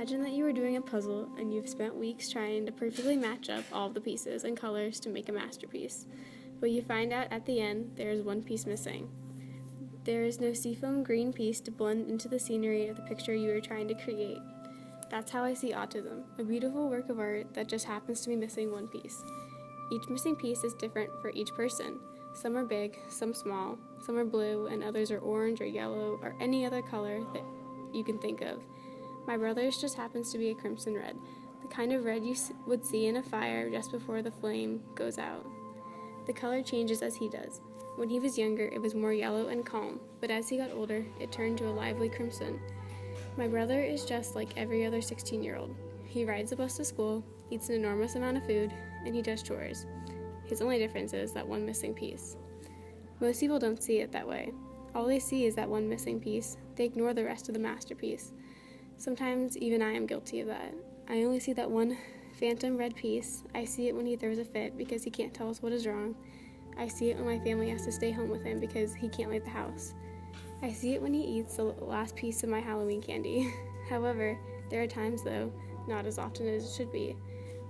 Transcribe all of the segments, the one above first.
Imagine that you are doing a puzzle and you've spent weeks trying to perfectly match up all the pieces and colors to make a masterpiece. But you find out at the end there is one piece missing. There is no seafoam green piece to blend into the scenery of the picture you are trying to create. That's how I see autism, a beautiful work of art that just happens to be missing one piece. Each missing piece is different for each person. Some are big, some small, some are blue, and others are orange or yellow or any other color that you can think of. My brother's just happens to be a crimson red, the kind of red you would see in a fire just before the flame goes out. The color changes as he does. When he was younger, it was more yellow and calm, but as he got older, it turned to a lively crimson. My brother is just like every other 16-year-old. He rides the bus to school, eats an enormous amount of food, and he does chores. His only difference is that one missing piece. Most people don't see it that way. All they see is that one missing piece. They ignore the rest of the masterpiece. Sometimes even I am guilty of that. I only see that one phantom red piece. I see it when he throws a fit because he can't tell us what is wrong. I see it when my family has to stay home with him because he can't leave the house. I see it when he eats the last piece of my Halloween candy. However, there are times, though, not as often as it should be,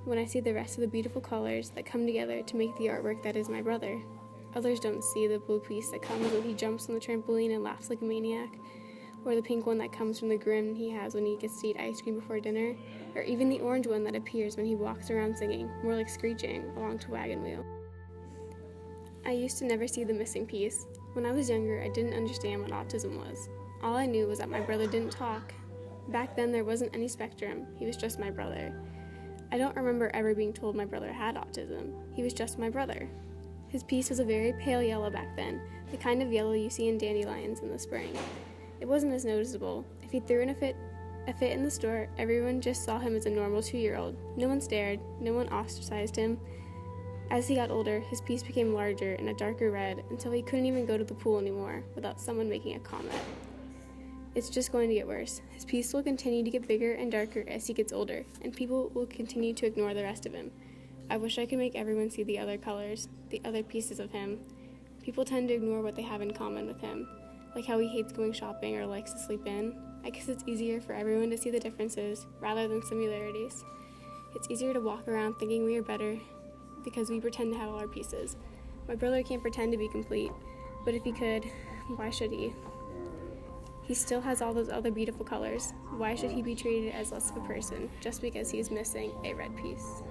when I see the rest of the beautiful colors that come together to make the artwork that is my brother. Others don't see the blue piece that comes when he jumps on the trampoline and laughs like a maniac, or the pink one that comes from the grin he has when he gets to eat ice cream before dinner, or even the orange one that appears when he walks around singing, more like screeching, along to wagon wheel. I used to never see the missing piece. When I was younger, I didn't understand what autism was. All I knew was that my brother didn't talk. Back then, there wasn't any spectrum. He was just my brother. I don't remember ever being told my brother had autism. He was just my brother. His piece was a very pale yellow back then, the kind of yellow you see in dandelions in the spring. It wasn't as noticeable. If he threw in a fit in the store, everyone just saw him as a normal 2-year-old. No one stared, no one ostracized him. As he got older, his piece became larger and a darker red until he couldn't even go to the pool anymore without someone making a comment. It's just going to get worse. His piece will continue to get bigger and darker as he gets older, and people will continue to ignore the rest of him. I wish I could make everyone see the other colors, the other pieces of him. People tend to ignore what they have in common with him, like how he hates going shopping or likes to sleep in. I guess it's easier for everyone to see the differences rather than similarities. It's easier to walk around thinking we are better because we pretend to have all our pieces. My brother can't pretend to be complete, but if he could, why should he? He still has all those other beautiful colors. Why should he be treated as less of a person just because he is missing a red piece?